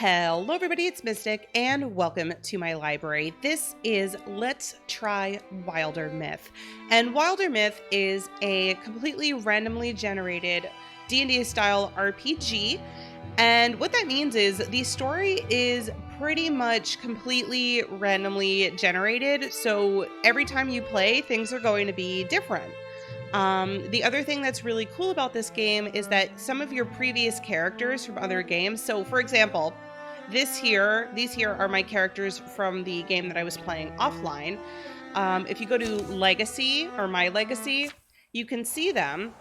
Hello everybody, it's Mystic, and welcome to my library. This is Let's Try Wildermyth. And Wildermyth is a completely randomly generated D&D style RPG. And what that means is the story is pretty much completely randomly generated. So every time you play, things are going to be different. The other thing that's really cool about this game is that some of your previous characters from other games, so for example, these here are my characters from the game that I was playing offline. If you go to Legacy or My Legacy, you can see them,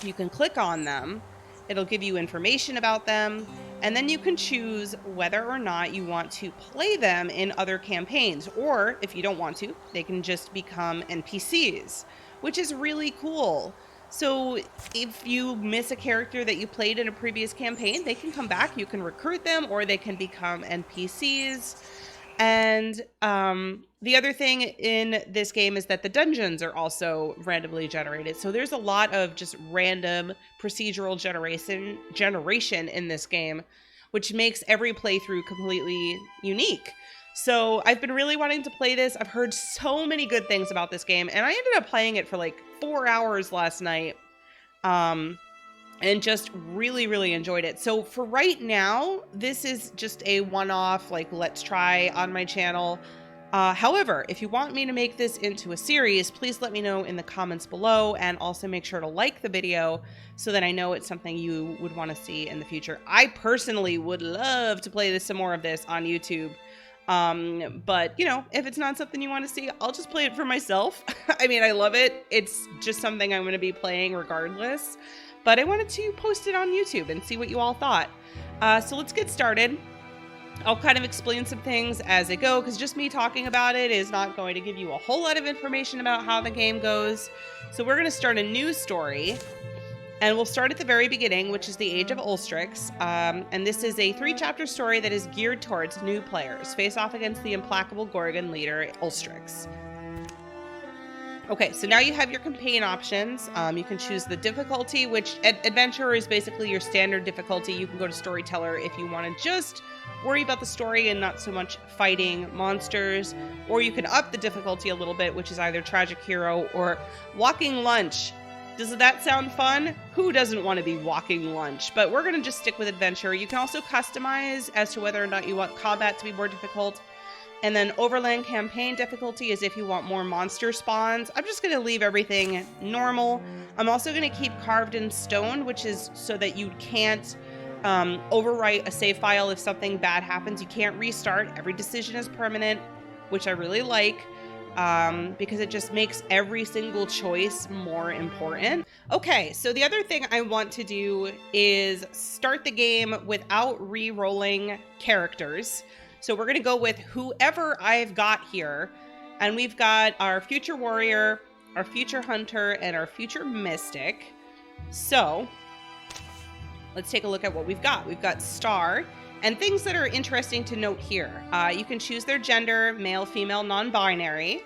you can click on them, it'll give you information about them, and then you can choose whether or not you want to play them in other campaigns, or if you don't want to, they can just become NPCs, which is really cool. So if you miss a character that you played in a previous campaign, they can come back, you can recruit them, or they can become NPCs. And the other thing in this game is that the dungeons are also randomly generated. So there's a lot of just random procedural generation in this game, which makes every playthrough completely unique. So I've been really wanting to play this. I've heard so many good things about this game, and I ended up playing it for like 4 hours last night, and just really enjoyed it. So for right now, this is just a one-off, like, let's try on my channel. However, if you want me to make this into a series, please let me know in the comments below, and also make sure to like the video so that I know it's something you would want to see in the future. I personally would love to play some more of this on YouTube. But you know, if it's not something you want to see, I'll just play it for myself. I mean, I love it. It's just something I'm going to be playing regardless, but I wanted to post it on YouTube and see what you all thought. So let's get started. I'll kind of explain some things as I go, because just me talking about it is not going to give you a whole lot of information about how the game goes. So we're going to start a new story. And we'll start at the very beginning, which is the Age of Ulstrix. And this is a 3-chapter story that is geared towards new players. Face off against the implacable Gorgon leader, Ulstrix. Okay, so now you have your campaign options. You can choose the difficulty, which Adventurer is basically your standard difficulty. You can go to Storyteller if you want to just worry about the story and not so much fighting monsters. Or you can up the difficulty a little bit, which is either Tragic Hero or Walking Lunch. Does that sound fun? Who doesn't want to be walking lunch? But we're going to just stick with Adventure. You can also customize as to whether or not you want combat to be more difficult. And then Overland Campaign difficulty is if you want more monster spawns. I'm just going to leave everything normal. I'm also going to keep Carved in Stone, which is so that you can't overwrite a save file if something bad happens. You can't restart. Every decision is permanent, which I really like. Because it just makes every single choice more important. Okay, so the other thing I want to do is start the game without re-rolling characters. So we're going to go with whoever I've got here. And we've got our future warrior, our future hunter, and our future mystic. So let's take a look at what we've got. We've got Star. And things that are interesting to note here. You can choose their gender, male, female, non-binary.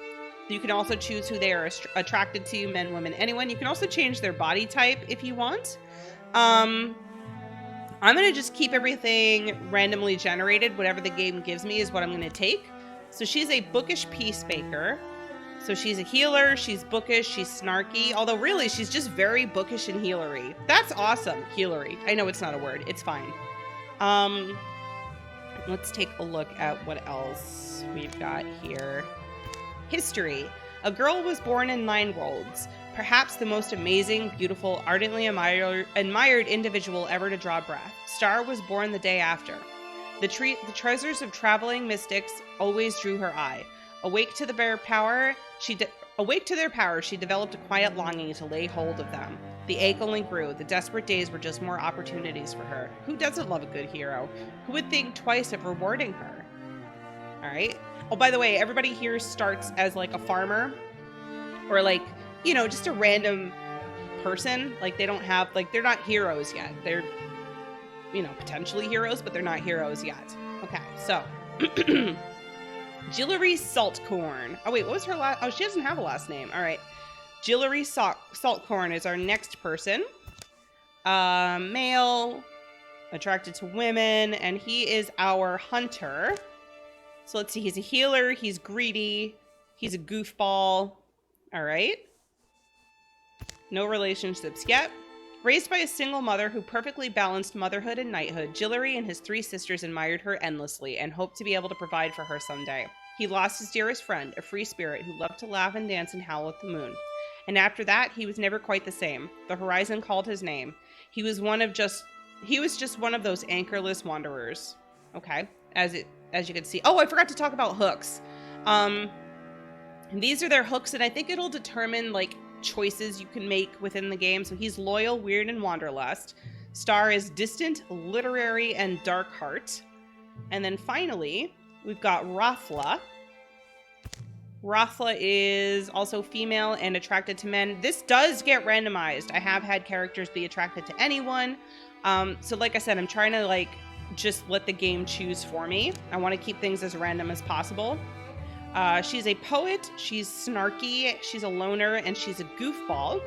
You can also choose who they are attracted to, men, women, anyone. You can also change their body type if you want. I'm going to just keep everything randomly generated. Whatever the game gives me is what I'm going to take. So she's a bookish peacemaker. So she's a healer, she's bookish, she's snarky. Although really, she's just very bookish and healery. That's awesome, healery. I know it's not a word, it's fine. Let's take a look at what else we've got here. History. A girl was born in Nine Worlds, perhaps the most amazing, beautiful, ardently admired individual ever to draw breath. Star was born the day after. The treasures of traveling mystics always drew her eye. Awake to their power, she developed a quiet longing to lay hold of them. The ache only grew. The desperate days were just more opportunities for her. Who doesn't love a good hero? Who would think twice of rewarding her? All right. Oh, by the way, everybody here starts as like a farmer or like, you know, just a random person. Like they don't have, like, they're not heroes yet. They're, you know, potentially heroes, but they're not heroes yet. Okay. So Jillery Saltcorn. Oh, wait, what was her last? Oh, she doesn't have a last name. All right. Jillery Saltcorn is our next person. Male, attracted to women, and he is our hunter. So let's see, he's a healer, he's greedy, he's a goofball. All right. No relationships yet. Raised by a single mother who perfectly balanced motherhood and knighthood, Jillery and his 3 sisters admired her endlessly and hoped to be able to provide for her someday. He lost his dearest friend, a free spirit who loved to laugh and dance and howl at the moon. And after that, he was never quite the same. The horizon called his name. He was just one of those anchorless wanderers. Okay, as you can see. Oh, I forgot to talk about hooks. These are their hooks, and I think it'll determine like choices you can make within the game. So he's loyal, weird, and wanderlust. Star is distant, literary, and dark heart. And then finally, we've got Rothla. Rothla is also female and attracted to men. This does get randomized. I have had characters be attracted to anyone. So like I said, I'm trying to like just let the game choose for me. I want to keep things as random as possible. She's a poet, she's snarky, she's a loner, and she's a goofball.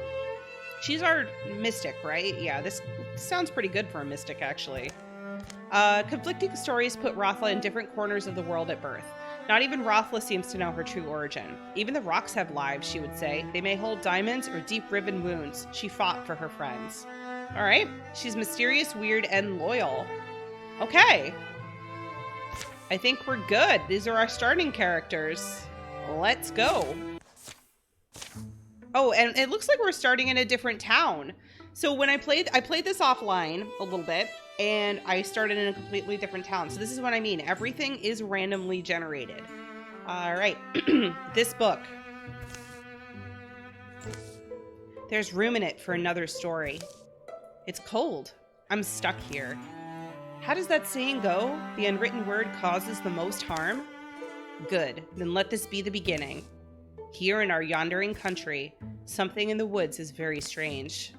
She's our mystic, right? Yeah, this sounds pretty good for a mystic, actually. Conflicting stories put Rothla in different corners of the world at birth. Not even Rothla seems to know her true origin. Even the rocks have lives, she would say. They may hold diamonds or deep riven wounds. She fought for her friends. All right, she's mysterious, weird, and loyal. Okay. I think we're good. These are our starting characters. Let's go. Oh, and it looks like we're starting in a different town. So when I played this offline a little bit, and I started in a completely different town. So this is what I mean. Everything is randomly generated. All right. This book. There's room in it for another story. It's cold. I'm stuck here. How does that saying go? The unwritten word causes the most harm? Good, then let this be the beginning. Here in our yondering country, something in the woods is very strange.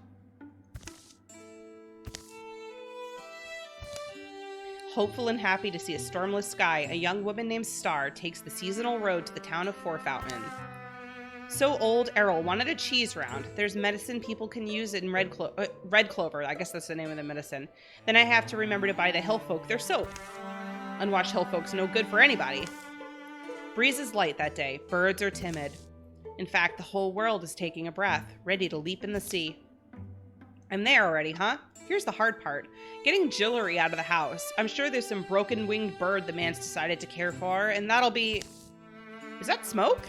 Hopeful and happy to see a stormless sky, a young woman named Star takes the seasonal road to the town of Fourfountain. So old, Errol wanted a cheese round. There's medicine people can use in red clover. I guess that's the name of the medicine. Then I have to remember to buy the hill folk their soap. Unwashed hill folk's no good for anybody. Breeze is light that day. Birds are timid. In fact, the whole world is taking a breath, ready to leap in the sea. I'm there already, huh? Here's the hard part. Getting Jillery out of the house. I'm sure there's some broken-winged bird the man's decided to care for, and that'll be... Is that smoke?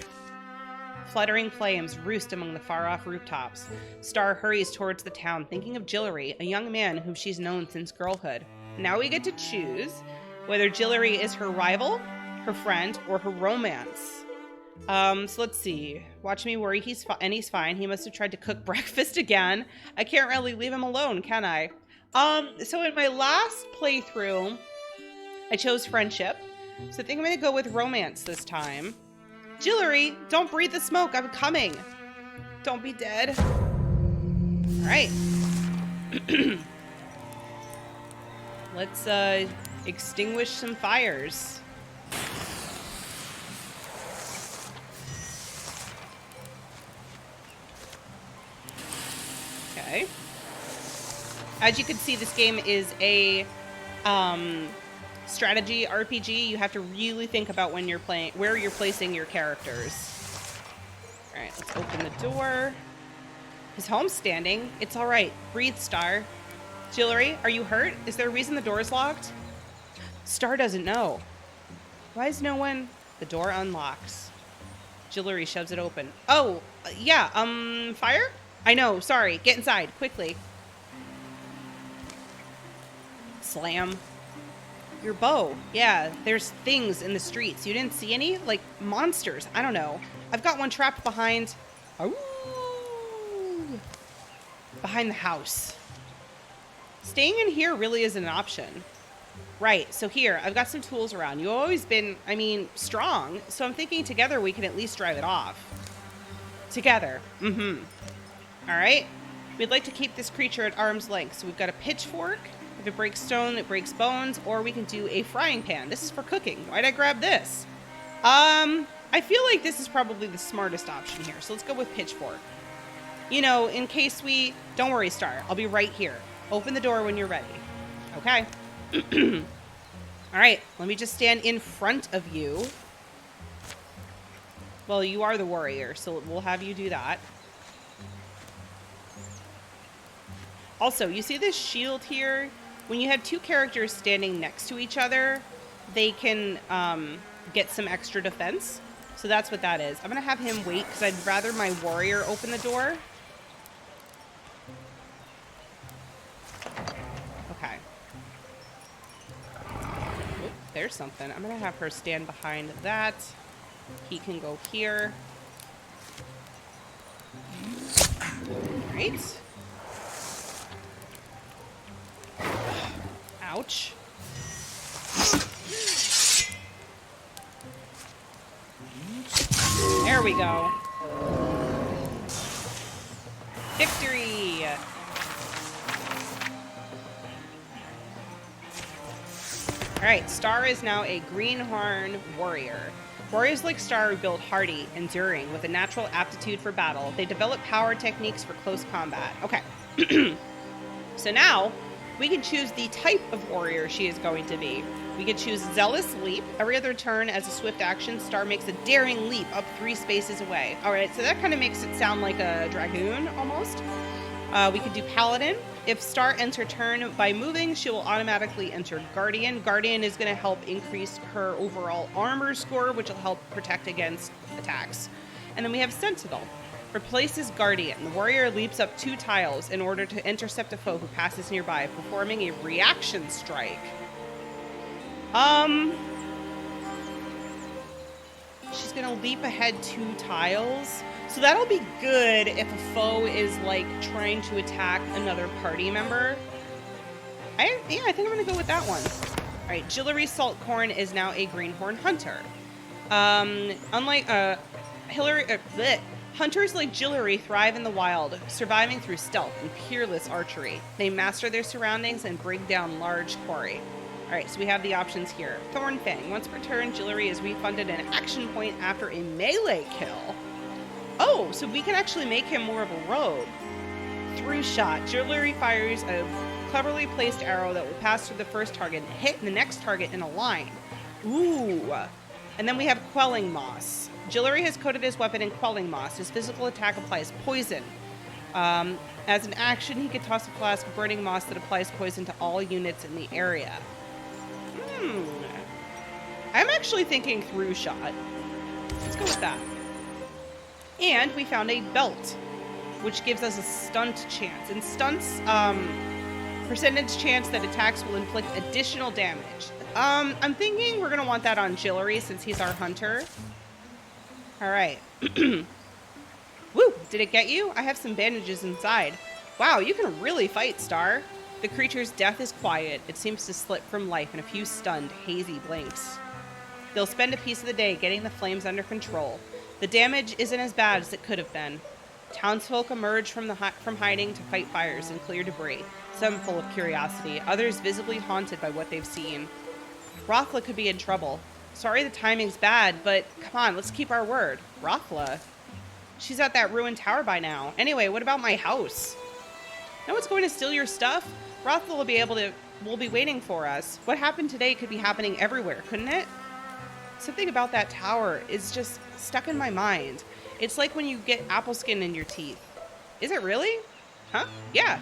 Fluttering flames roost among the far-off rooftops. Star hurries towards the town, thinking of Jillery, a young man whom she's known since girlhood. Now we get to choose whether Jillery is her rival, her friend, or her romance. So let's see. Watch me worry. He's fine. He must have tried to cook breakfast again. I can't really leave him alone, can I? So in my last playthrough, I chose friendship. So I think I'm going to go with romance this time. Jillery, don't breathe the smoke. I'm coming. Don't be dead. All right. Let's extinguish some fires. Okay. As you can see, this game is a strategy RPG. You have to really think about when you're playing, where you're placing your characters. All right, let's open the door. His home's standing. It's all right. Breathe, Star. Jillery, are you hurt? Is there a reason the door's locked? Star doesn't know. Why is no one? The door unlocks. Jillery shoves it open. Oh, yeah, fire? I know, sorry. Get inside, quickly. Slam. Your bow. Yeah, there's things in the streets. You didn't see any? Like monsters. I don't know. I've got one trapped behind... Ooh, behind the house. Staying in here really isn't an option. Right, so here, I've got some tools around. You've always been, strong. So I'm thinking together we can at least drive it off. Together. Mm-hmm. All right. We'd like to keep this creature at arm's length. So we've got a pitchfork. If it breaks stone, it breaks bones, or we can do a frying pan. This is for cooking. Why'd I grab this? I feel like this is probably the smartest option here. So let's go with pitchfork. You know, in case we... Don't worry, Star. I'll be right here. Open the door when you're ready. Okay. All right, let me just stand in front of you. Well, you are the warrior, so we'll have you do that. Also, you see this shield here? When you have two characters standing next to each other, they can get some extra defense. So that's what that is. I'm going to have him wait because I'd rather my warrior open the door. Okay. Oop, there's something. I'm going to have her stand behind that. He can go here. All right. Ouch. There we go. Victory! Alright, Star is now a greenhorn warrior. Warriors like Star are built hardy, enduring, with a natural aptitude for battle. They develop power techniques for close combat. Okay. So now, we can choose the type of warrior she is going to be. We can choose Zealous Leap. Every other turn, as a swift action, Star makes a daring leap up 3 spaces away. Alright, so that kind of makes it sound like a dragoon, almost. We could do Paladin. If Star ends her turn by moving, she will automatically enter Guardian. Guardian is going to help increase her overall armor score, which will help protect against attacks. And then we have Sentinel. Replaces Guardian. The warrior leaps up 2 tiles in order to intercept a foe who passes nearby, performing a reaction strike. She's going to leap ahead 2 tiles. So that'll be good if a foe is, like, trying to attack another party member. I think I'm going to go with that one. All right, Jillery Saltcorn is now a greenhorn hunter. Unlike hunters like Jillery thrive in the wild, surviving through stealth and peerless archery. They master their surroundings and bring down large quarry. All right, so we have the options here. Thornfang. Once per turn, Jillery is refunded an action point after a melee kill. Oh, so we can actually make him more of a rogue. Through shot. Jillery fires a cleverly placed arrow that will pass through the first target and hit the next target in a line. Ooh. And then we have Quelling Moss. Jillery has coated his weapon in Quelling Moss. His physical attack applies poison. As an action, he could toss a flask of burning moss that applies poison to all units in the area. I'm actually thinking through shot. Let's go with that. And we found a belt, which gives us a stunt chance. And stunts, percentage chance that attacks will inflict additional damage. I'm thinking we're going to want that on Jillery since he's our hunter. All right. Woo! Did it get you? I have some bandages inside. Wow, you can really fight, Star. The creature's death is quiet. It seems to slip from life in a few stunned, hazy blinks. They'll spend a piece of the day getting the flames under control. The damage isn't as bad as it could have been. Townsfolk emerge from hiding to fight fires and clear debris, some full of curiosity, others visibly haunted by what they've seen. Rothla could be in trouble. Sorry the timing's bad, but come on, let's keep our word. Rothla? She's at that ruined tower by now. Anyway, what about my house? No one's going to steal your stuff? Rothla will be waiting for us. What happened today could be happening everywhere, couldn't it? Something about that tower is just stuck in my mind. It's like when you get apple skin in your teeth. Is it really? Huh? Yeah.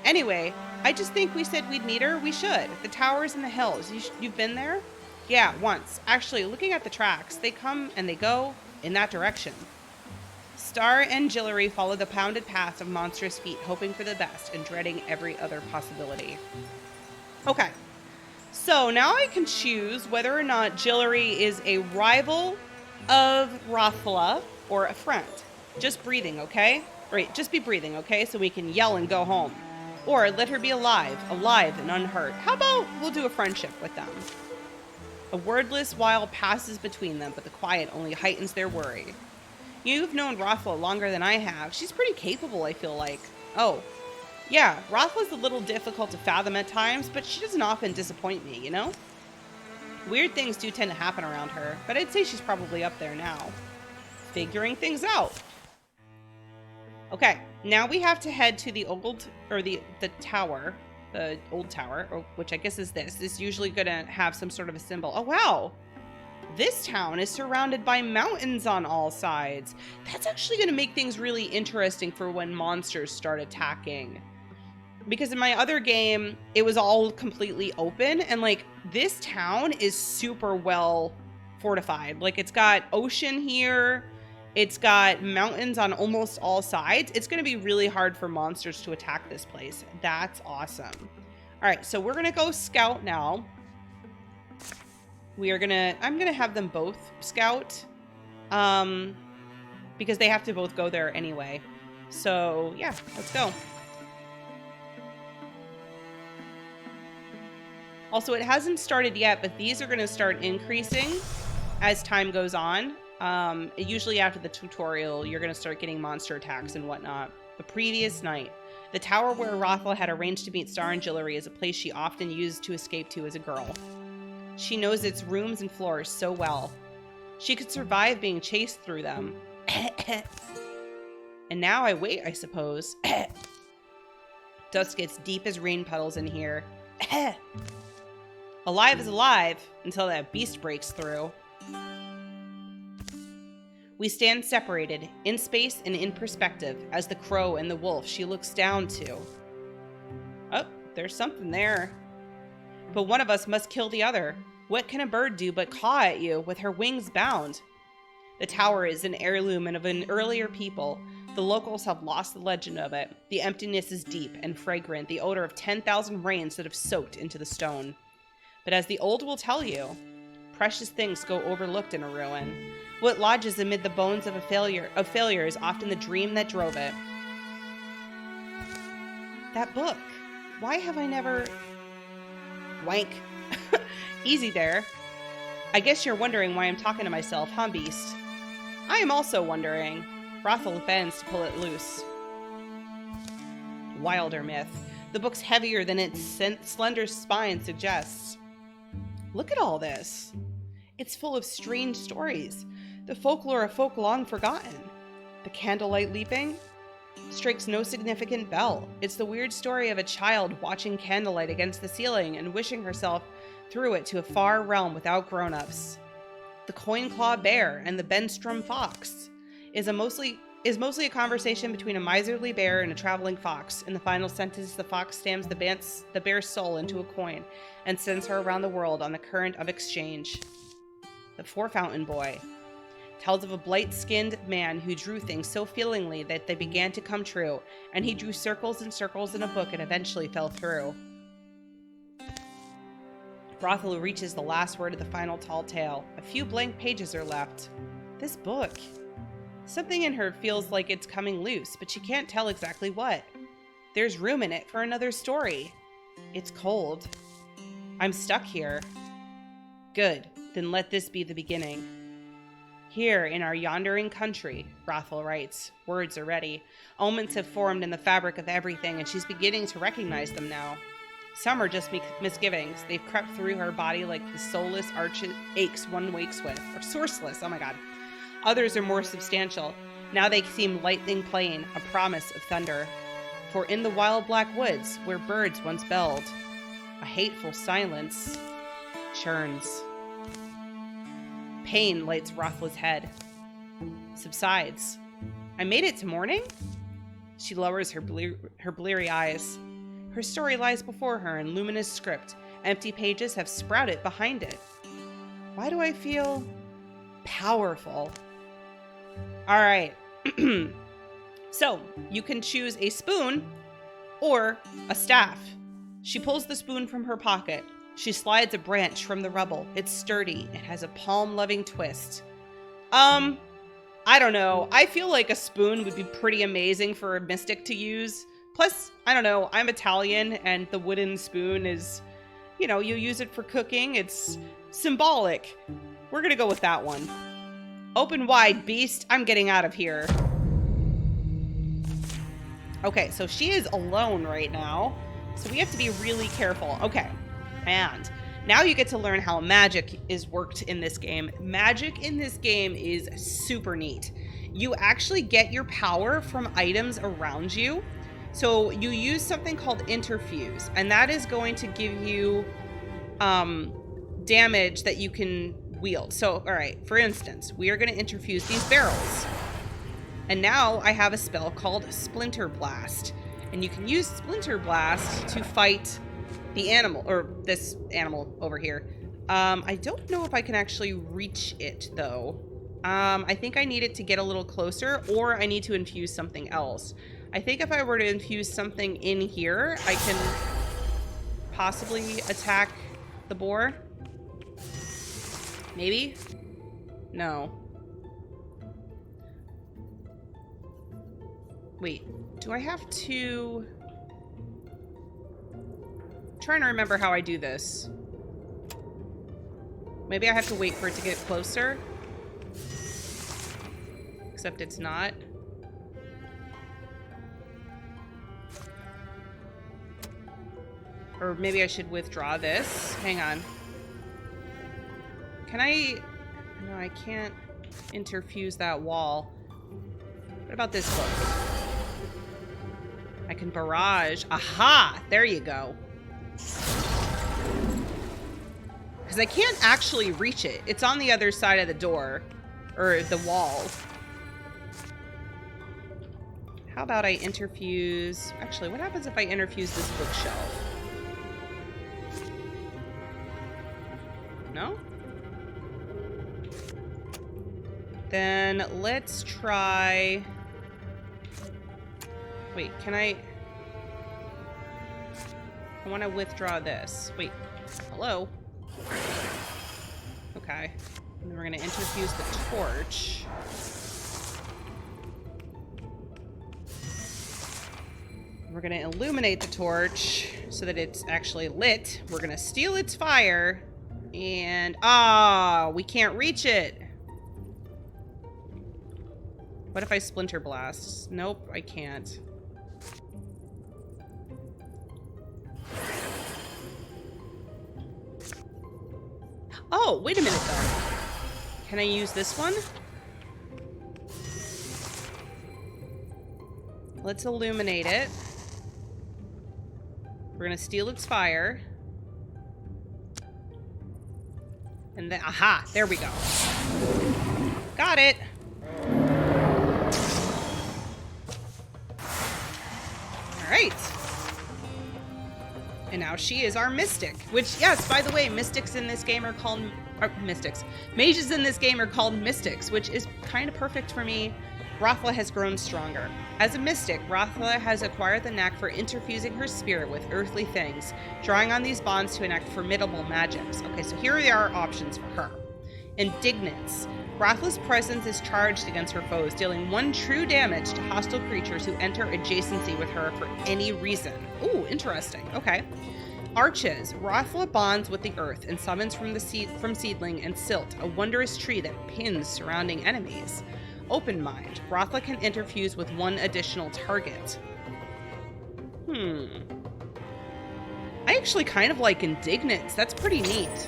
Anyway, I just think we said we'd meet her. We should. The tower's in the hills. You've been there? Yeah, once. Actually, looking at the tracks, they come and they go in that direction. Star and Jillery follow the pounded path of monstrous feet, hoping for the best and dreading every other possibility. Okay. So now I can choose whether or not Jillery is a rival of Rothla or a friend. Just breathing, okay? Right, just be breathing, okay? So we can yell and go home. Or let her be alive and unhurt. How about we'll do a friendship with them? A wordless while passes between them, but the quiet only heightens their worry. You've known Rothla longer than I have. She's pretty capable, I feel like. Oh. Yeah, Rothla's a little difficult to fathom at times, but she doesn't often disappoint me, you know? Weird things do tend to happen around her, but I'd say she's probably up there now. Figuring things out. Okay, now we have to head to the tower. the old tower, which I guess is this, is usually going to have some sort of a symbol. Oh, wow. This town is surrounded by mountains on all sides. That's actually going to make things really interesting for when monsters start attacking. Because in my other game, it was all completely open. And like this town is super well fortified. Like it's got ocean here. It's got mountains on almost all sides. It's going to be really hard for monsters to attack this place. That's awesome. All right, so we're going to go scout now. I'm going to have them both scout because they have to both go there anyway. So yeah, let's go. Also, it hasn't started yet, but these are going to start increasing as time goes on. Usually after the tutorial, you're going to start getting monster attacks and whatnot. The previous night, the tower where Rothel had arranged to meet Star and Jillery is a place she often used to escape to as a girl. She knows its rooms and floors so well. She could survive being chased through them. And now I wait, I suppose. Dust gets deep as rain puddles in here. Alive is alive until that beast breaks through. We stand separated, in space and in perspective, as the crow and the wolf she looks down to. Oh, there's something there. But one of us must kill the other. What can a bird do but caw at you with her wings bound? The tower is an heirloom of an earlier people. The locals have lost the legend of it. The emptiness is deep and fragrant, the odor of 10,000 rains that have soaked into the stone. But as the old will tell you, precious things go overlooked in a ruin. What lodges amid the bones of failure is often the dream that drove it. That book. Why have I never... Wank. Easy there. I guess you're wondering why I'm talking to myself, huh, beast? I am also wondering. Rothel bends to pull it loose. Wildermyth. The book's heavier than its slender spine suggests. Look at all this. It's full of strange stories. The folklore of folk long forgotten. The candlelight leaping strikes no significant bell. It's the weird story of a child watching candlelight against the ceiling and wishing herself through it to a far realm without grown-ups. The coin-claw bear and the Benstrom fox is mostly a conversation between a miserly bear and a traveling fox. In the final sentence, the fox stamps the bear's soul into a coin and sends her around the world on the current of exchange. The Four-Fountain Boy tells of a blight-skinned man who drew things so feelingly that they began to come true, and he drew circles and circles in a book and eventually fell through. Rothel reaches the last word of the final tall tale. A few blank pages are left. This book. Something in her feels like it's coming loose, but she can't tell exactly what. There's room in it for another story. It's cold. I'm stuck here. Good, then let this be the beginning. Here in our yondering country, Rothel writes, words are ready. Omens have formed in the fabric of everything, and she's beginning to recognize them now. Some are just misgivings. They've crept through her body like the soulless aches one wakes with. Or sourceless, oh my god. Others are more substantial. Now they seem lightning plain, a promise of thunder. For in the wild black woods, where birds once belled, a hateful silence churns. Pain lights Rothel's head. Subsides. I made it to morning? She lowers her bleary eyes. Her story lies before her in luminous script. Empty pages have sprouted behind it. Why do I feel powerful? All right. So, you can choose a spoon or a staff. She pulls the spoon from her pocket. She slides a branch from the rubble. It's sturdy. It has a palm-loving twist. I don't know. I feel like a spoon would be pretty amazing for a mystic to use. Plus, I don't know, I'm Italian, and the wooden spoon is, you know, you use it for cooking. It's symbolic. We're gonna go with that one. Open wide, beast. I'm getting out of here. Okay, so she is alone right now, so we have to be really careful. Okay, and now you get to learn how magic is worked in this game. Magic in this game is super neat. You actually get your power from items around you. So you use something called interfuse, and that is going to give you damage that you can wield. So, all right, for instance, we are going to interfuse these barrels. And now I have a spell called Splinter Blast. And you can use Splinter Blast to fight the animal, or this animal over here. I don't know if I can actually reach it, though. I think I need it to get a little closer, or I need to infuse something else. I think if I were to infuse something in here, I can possibly attack the boar. Maybe? No. Wait, do I have to... I'm trying to remember how I do this. Maybe I have to wait for it to get closer. Except it's not. Or maybe I should withdraw this. Hang on. Can I... No, I can't interfuse that wall. What about this book? I can barrage. Aha! There you go. Because I can't actually reach it. It's on the other side of the door. Or the wall. How about I interfuse... Actually, what happens if I interfuse this bookshelf? No? Then let's try... Wait, can I want to withdraw this. Wait, hello? Okay. And then we're going to interfuse the torch. We're going to illuminate the torch so that it's actually lit. We're going to steal its fire. And, we can't reach it. What if I splinter blast? Nope, I can't. Oh, wait a minute though. Can I use this one? Let's illuminate it. We're gonna steal its fire. And then, aha, there we go. Got it. All right. And now she is our mystic, which, yes, by the way, mystics in this game are called, mystics. Mages in this game are called mystics, which is kind of perfect for me. Rothla has grown stronger. As a mystic, Rothla has acquired the knack for interfusing her spirit with earthly things, drawing on these bonds to enact formidable magics. Okay, so here are our options for her. Indignance. Rothla's presence is charged against her foes, dealing 1 true damage to hostile creatures who enter adjacency with her for any reason. Ooh, interesting. Okay. Arches. Rothla bonds with the earth and summons from seedling and silt, a wondrous tree that pins surrounding enemies. Open mind. Rothla can interfuse with 1 additional target. I actually kind of like Indignance. That's pretty neat.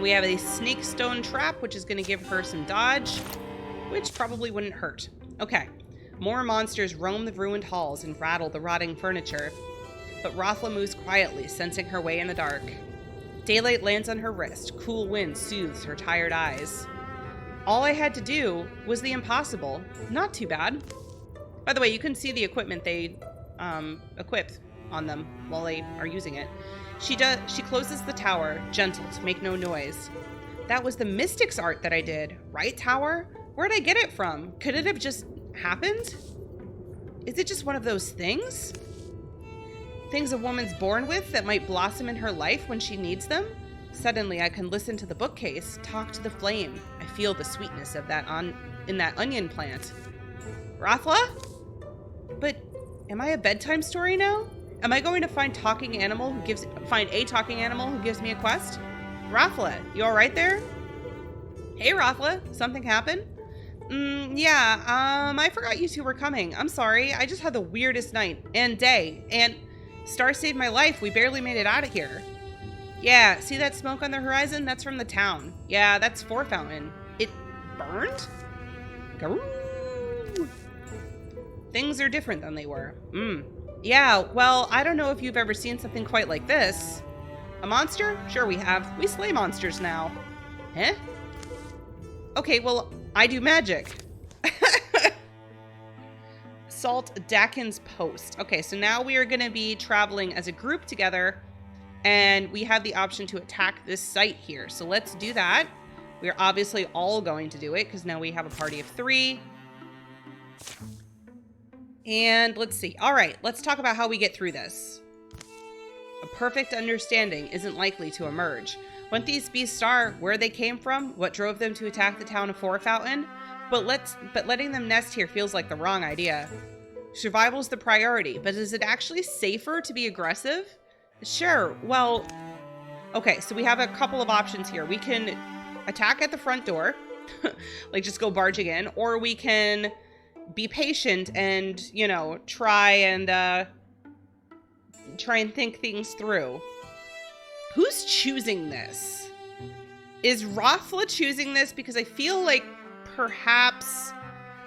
We have a snake stone trap, which is going to give her some dodge, which probably wouldn't hurt. Okay. More monsters roam the ruined halls and rattle the rotting furniture, but Rothla moves quietly, sensing her way in the dark. Daylight lands on her wrist. Cool wind soothes her tired eyes. All I had to do was the impossible. Not too bad. By the way, you can see the equipment they equip on them while they are using it. She closes the tower, gentle to make no noise. That was the Mystic's art that I did, right, Tower? Where'd I get it from? Could it have just happened? Is it just one of those things? Things a woman's born with that might blossom in her life when she needs them? Suddenly, I can listen to the bookcase, talk to the flame. I feel the sweetness of that in that onion plant. Rothla? But am I a bedtime story now? Am I going to find a talking animal who gives me a quest? Rothla, you all right there? Hey, Rothla, something happened? Yeah, I forgot you 2 were coming. I'm sorry. I just had the weirdest night and day, and Star saved my life. We barely made it out of here. Yeah, see that smoke on the horizon? That's from the town. Yeah, that's Four Fountain. It burned? Garoo! Things are different than they were. Yeah, well, I don't know if you've ever seen something quite like this. A monster? Sure we have. We slay monsters now. Huh? Okay, well, I do magic. Assault Dakin's Post. Okay, so now we are going to be traveling as a group together, and we have the option to attack this site here. So let's do that. We're obviously all going to do it, because now we have a party of 3. And let's see. All right, let's talk about how we get through this. A perfect understanding isn't likely to emerge. Wouldn't these beasts star where they came from? What drove them to attack the town of Four Fountain? But letting them nest here feels like the wrong idea. Survival's the priority, but is it actually safer to be aggressive? Sure, well... Okay, so we have a couple of options here. We can attack at the front door, like just go barging in, or we can be patient and, you know, try and think things through. Who's choosing this? Is Rothla choosing this? Because I feel like perhaps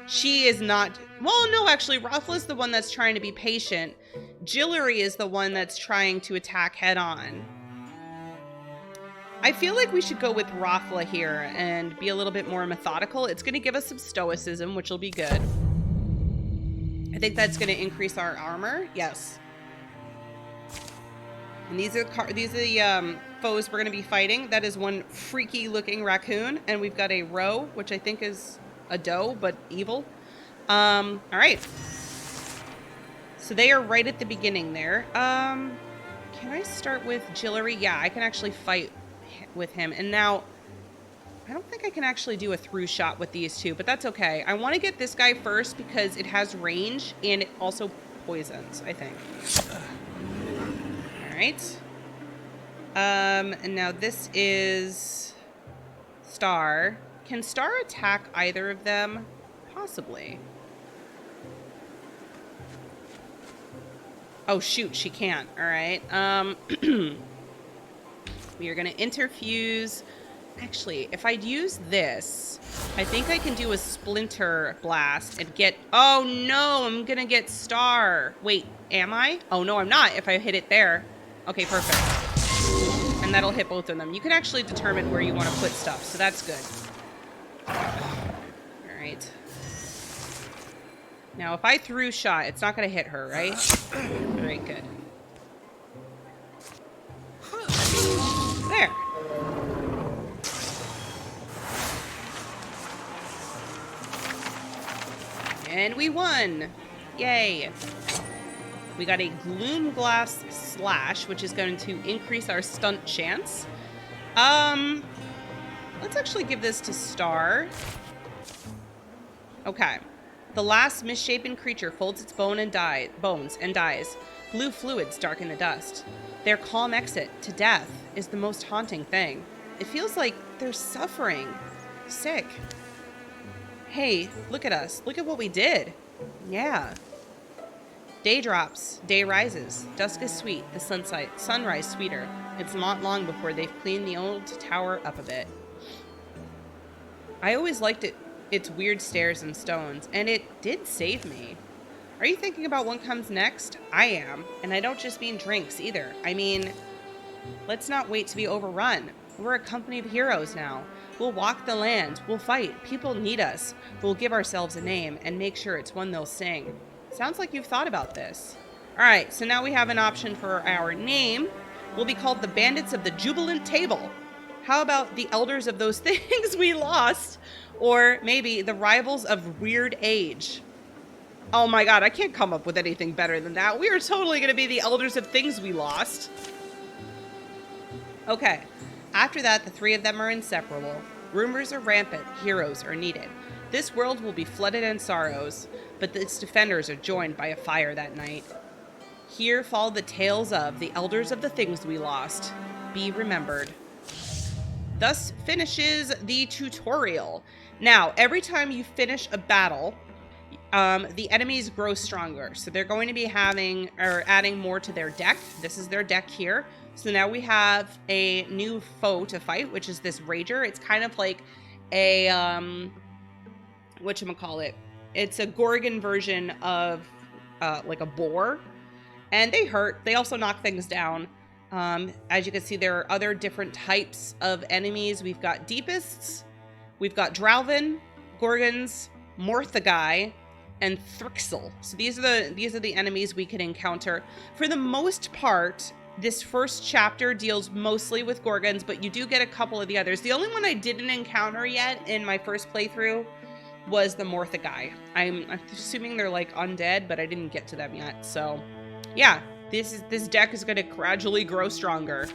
she is not... Well, no, actually, Rothla's the one that's trying to be patient. Jillery is the one that's trying to attack head on. I feel like we should go with Rothla here and be a little bit more methodical. It's going to give us some stoicism, which will be good. I think that's going to increase our armor. Yes. And these are the foes we're going to be fighting. That is one freaky looking raccoon. And we've got a roe, which I think is a doe, but evil. All right. So they are right at the beginning there. Can I start with Jillery? Yeah, I can actually fight with him. And now, I don't think I can actually do a through shot with these two, but that's okay. I want to get this guy first because it has range and it also poisons, I think. All right. And now this is Star. Can Star attack either of them? Possibly. Oh, shoot, she can't. All right. We are going to interfuse. Actually, if I'd use this, I think I can do a splinter blast and get... Oh, no, I'm going to get Star. Wait, am I? Oh, no, I'm not if I hit it there. Okay, perfect. And that'll hit both of them. You can actually determine where you want to put stuff, so that's good. All right. Now, if I threw shot, it's not going to hit her, right? All right, good. There. And we won. Yay. We got a Gloom Glass Slash, which is going to increase our stunt chance. Let's actually give this to Star. Okay. The last misshapen creature folds its bones and dies. Blue fluids darken the dust. Their calm exit to death is the most haunting thing. It feels like they're suffering. Sick. Hey, look at us. Look at what we did. Yeah. Day drops. Day rises. Dusk is sweet. The sunrise sweeter. It's not long before they've cleaned the old tower up a bit. I always liked its weird stairs and stones, and it did save me. Are you thinking about what comes next? I am. And I don't just mean drinks either. I mean, let's not wait to be overrun. We're a company of heroes now. We'll walk the land. We'll fight. People need us. We'll give ourselves a name and make sure it's one they'll sing. Sounds like you've thought about this. All right, so now we have an option for our name. We'll be called the Bandits of the Jubilant Table. How about the Elders of those things we lost? Or maybe the Rivals of Weird Age. Oh my god, I can't come up with anything better than that. We are totally going to be the Elders of things we lost. Okay. After that, the three of them are inseparable. Rumors are rampant. Heroes are needed. This world will be flooded in sorrows, but its defenders are joined by a fire that night. Here fall the tales of the Elders of the things we lost. Be remembered. Thus finishes the tutorial. Now, every time you finish a battle, the enemies grow stronger. So they're going to be adding more to their deck. This is their deck here. So now we have a new foe to fight, which is this Rager. It's kind of like a, whatchamacallit, It's a Gorgon version of like a boar, and they hurt. They also knock things down. As you can see, there are other different types of enemies. We've got Deepists, we've got Dralvin, Gorgons, Morthagai, and Thrixel. So these are the enemies we can encounter. For the most part, this first chapter deals mostly with Gorgons, but you do get a couple of the others. The only one I didn't encounter yet in my first playthrough was the Morthagai. I'm assuming they're like undead, but I didn't get to them yet. So yeah, this deck is going to gradually grow stronger.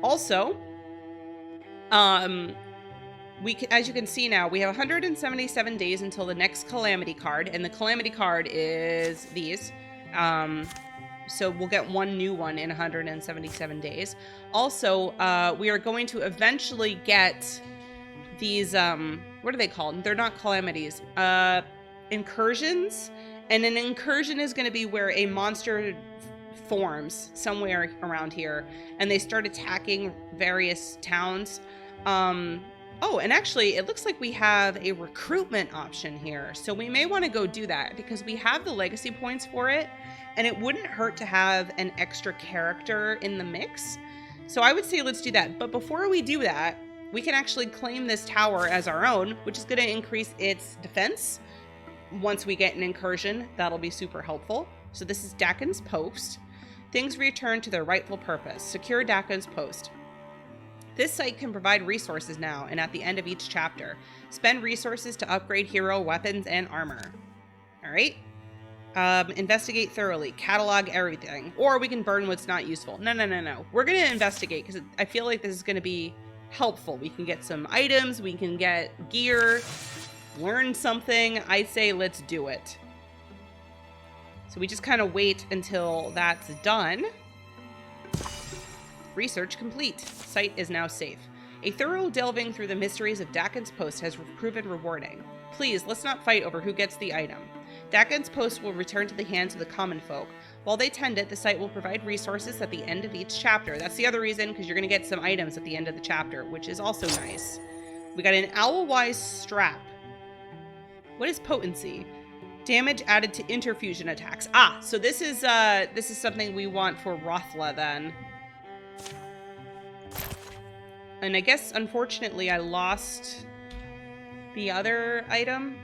Also, as you can see now, we have 177 days until the next Calamity card, and the Calamity card is these. So we'll get one new one in 177 days. Also, we are going to eventually get these, what are they called? They're not calamities. Incursions. And an incursion is going to be where a monster forms somewhere around here, and they start attacking various towns. Oh, and actually, it looks like we have a recruitment option here. So we may want to go do that because we have the legacy points for it, and it wouldn't hurt to have an extra character in the mix. So I would say let's do that. But before we do that, we can actually claim this tower as our own, which is going to increase its defense. Once we get an incursion, that'll be super helpful. So this is Dakin's Post. Things return to their rightful purpose. Secure Dakin's Post. This site can provide resources now and at the end of each chapter. Spend resources to upgrade hero weapons and armor. All right. Investigate thoroughly. Catalog everything. Or we can burn what's not useful. No. We're going to investigate because I feel like this is going to be helpful. We can get some items. We can get gear. Learn something. I say let's do it. So we just kind of wait until that's done. Research complete. Site is now safe. A thorough delving through the mysteries of Dakin's Post has proven rewarding. Please, let's not fight over who gets the item. Dakin's Post will return to the hands of the common folk. While they tend it, the site will provide resources at the end of each chapter. That's the other reason, because you're going to get some items at the end of the chapter, which is also nice. We got an Owl-wise strap. What is potency? Damage added to interfusion attacks. Ah, so this is something we want for Rothla then. And I guess, unfortunately, I lost the other item.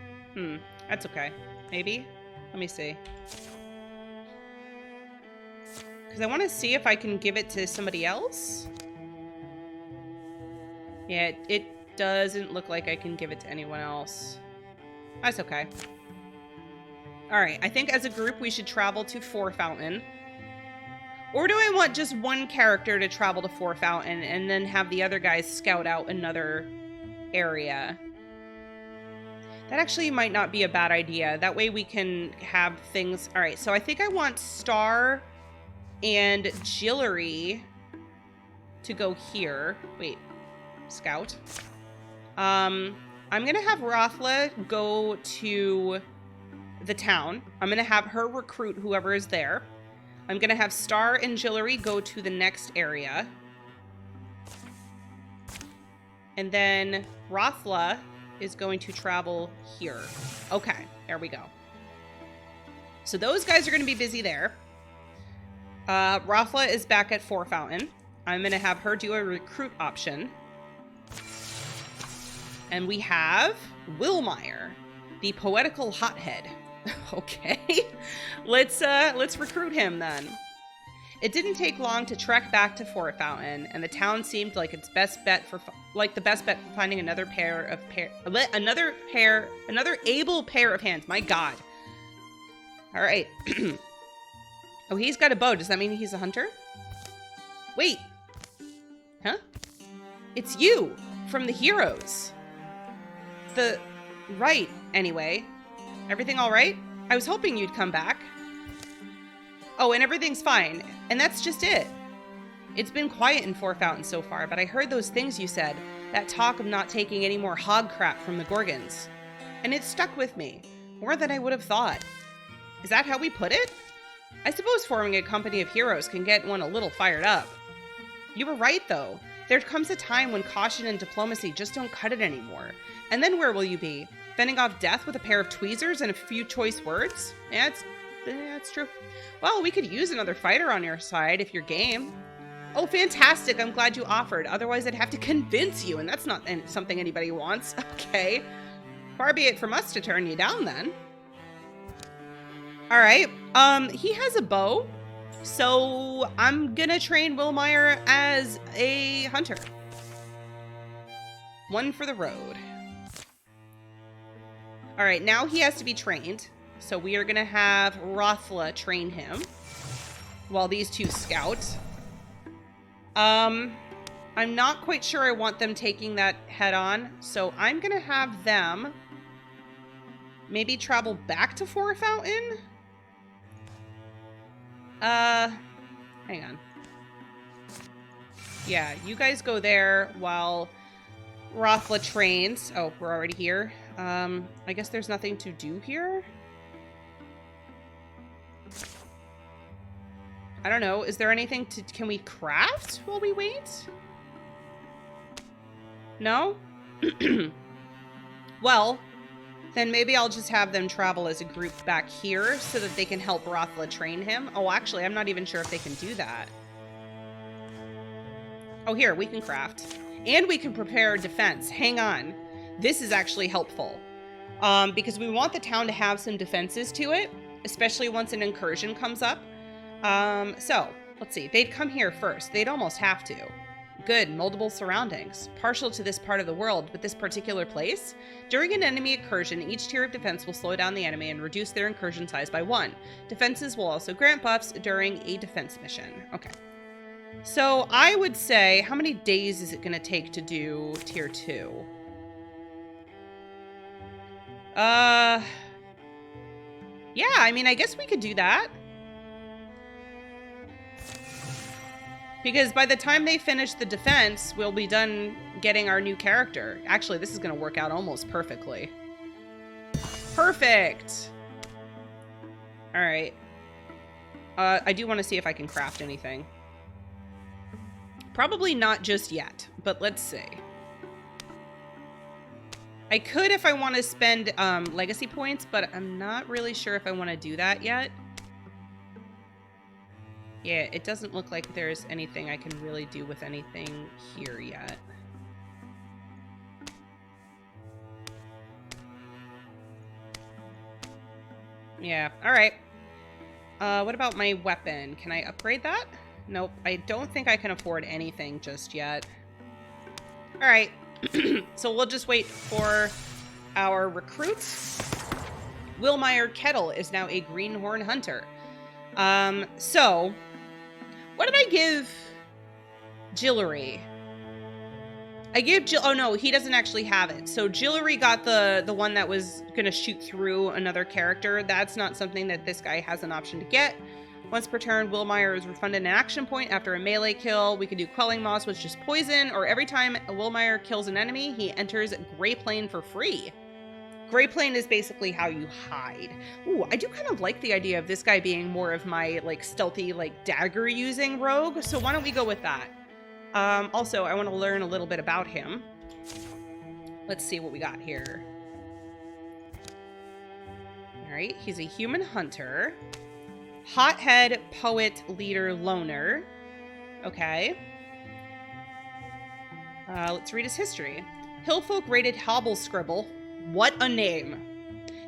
That's okay. Maybe? Let me see. Because I want to see if I can give it to somebody else. Yeah, it doesn't look like I can give it to anyone else. That's okay. Alright, I think as a group we should travel to Four Fountain. Or do I want just one character to travel to Four Fountain and then have the other guys scout out another area? That actually might not be a bad idea. That way we can have things... Alright, so I think I want Star and Jillery to go here. Wait, scout. I'm going to have Rothla go to the town. I'm going to have her recruit whoever is there. I'm going to have Star and Jillery go to the next area. And then Rothla is going to travel here. Okay, there we go. So those guys are going to be busy there. Rothla is back at Four Fountain. I'm going to have her do a recruit option. And we have Wilmire, the poetical hothead. Okay, let's recruit him then. It didn't take long to trek back to Four Fountain, and the town seemed like its best bet for finding another able pair of hands. My God. All right. Oh, he's got a bow. Does that mean he's a hunter? Wait. Huh? It's you from the heroes. Right. Anyway. Everything all right? I was hoping you'd come back. Oh, and everything's fine. And that's just it. It's been quiet in Four Fountain so far, but I heard those things you said. That talk of not taking any more hog crap from the Gorgons. And it stuck with me. More than I would have thought. Is that how we put it? I suppose forming a company of heroes can get one a little fired up. You were right, though. There comes a time when caution and diplomacy just don't cut it anymore. And then where will you be? Fending off death with a pair of tweezers and a few choice words? Yeah, it's true. Well, we could use another fighter on your side if you're game. Oh, fantastic. I'm glad you offered. Otherwise, I'd have to convince you, and that's not something anybody wants. Okay. Far be it from us to turn you down, then. All right. He has a bow, so I'm gonna train Wildermyth as a hunter. One for the road. All right, now he has to be trained, so we are gonna have Rothla train him while these two scout. I'm not quite sure I want them taking that head on, so I'm gonna have them maybe travel back to Four Fountain. Hang on. Yeah, you guys go there while Rothla trains. Oh, we're already here. I guess there's nothing to do here. I don't know. Is there anything to... Can we craft while we wait? No? Well, then maybe I'll just have them travel as a group back here so that they can help Rothla train him. Oh, actually, I'm not even sure if they can do that. Oh, here, we can craft. And we can prepare defense. Hang on. This is actually helpful. Because we want the town to have some defenses to it, especially once an incursion comes up. So, let's see. They'd come here first. They'd almost have to. Good, moldable surroundings. Partial to this part of the world, but this particular place? During an enemy incursion, each tier of defense will slow down the enemy and reduce their incursion size by 1. Defenses will also grant buffs during a defense mission. Okay. So, I would say, how many days is it going to take to do tier 2? Yeah, I mean, I guess we could do that. Because by the time they finish the defense, we'll be done getting our new character. Actually, this is going to work out almost perfectly. Perfect! Alright. I do want to see if I can craft anything. Probably not just yet, but let's see. I could if I want to spend legacy points, but I'm not really sure if I want to do that yet. Yeah, it doesn't look like there's anything I can really do with anything here yet. Yeah, alright. What about my weapon? Can I upgrade that? Nope, I don't think I can afford anything just yet. Alright, so we'll just wait for our recruits. Wildermyth Kettle is now a greenhorn hunter. So... what did I give Jillery? I gave oh no, he doesn't actually have it. So Jillery got the one that was gonna shoot through another character. That's not something that this guy has an option to get. Once per turn, Wildermyth is refunded an action point after a melee kill. We can do Quelling Moss, which is poison, or every time Wildermyth kills an enemy, he enters Grey Plane for free. Grey Plane is basically how you hide. Ooh, I do kind of like the idea of this guy being more of my, like, stealthy, like, dagger-using rogue, so why don't we go with that? Also, I want to learn a little bit about him. Let's see what we got here. Alright, he's a human hunter. Hothead, poet, leader, loner. Okay. Let's read his history. Hillfolk rated Hobble Scribble. What a name.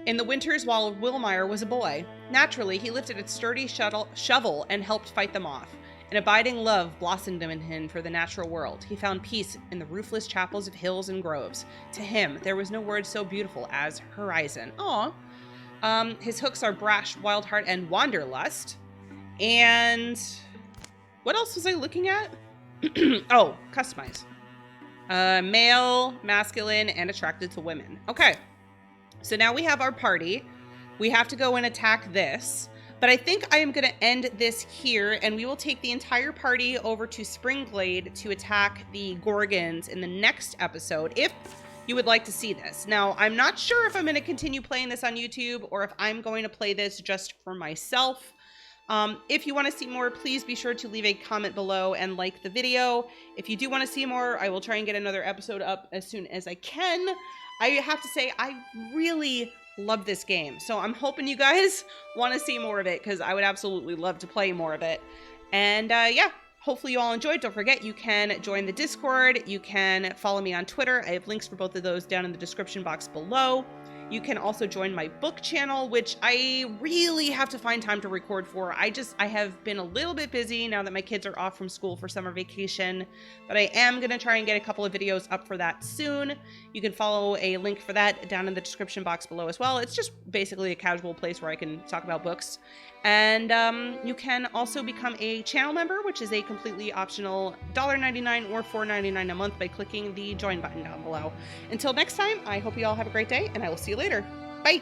In the winters while Wildermyth was a boy, naturally he lifted a sturdy shovel and helped fight them off. An abiding love blossomed in him for the natural world. He found peace in the roofless chapels of hills and groves. To him, there was no word so beautiful as horizon. Aw. His hooks are brash, wild heart, and wanderlust. And what else was I looking at? Oh, customize. Male, masculine, and attracted to women. Okay. So now we have our party. We have to go and attack this. But I think I am going to end this here, and we will take the entire party over to Springglade to attack the Gorgons in the next episode, if you would like to see this. Now, I'm not sure if I'm going to continue playing this on YouTube, or if I'm going to play this just for myself. If you want to see more, please be sure to leave a comment below and like the video. If you do want to see more, I will try and get another episode up as soon as I can. I have to say, I really love this game, so I'm hoping you guys want to see more of it, because I would absolutely love to play more of it. And yeah, hopefully you all enjoyed. Don't forget, you can join the Discord. You can follow me on Twitter. I have links for both of those down in the description box below. You can also join my book channel, which I really have to find time to record for. I have been a little bit busy now that my kids are off from school for summer vacation, but I am going to try and get a couple of videos up for that soon. You can follow a link for that down in the description box below as well. It's just basically a casual place where I can talk about books. And you can also become a channel member, which is a completely optional $1.99 or $4.99 a month by clicking the join button down below. Until next time, I hope you all have a great day, and I will see you later. Bye!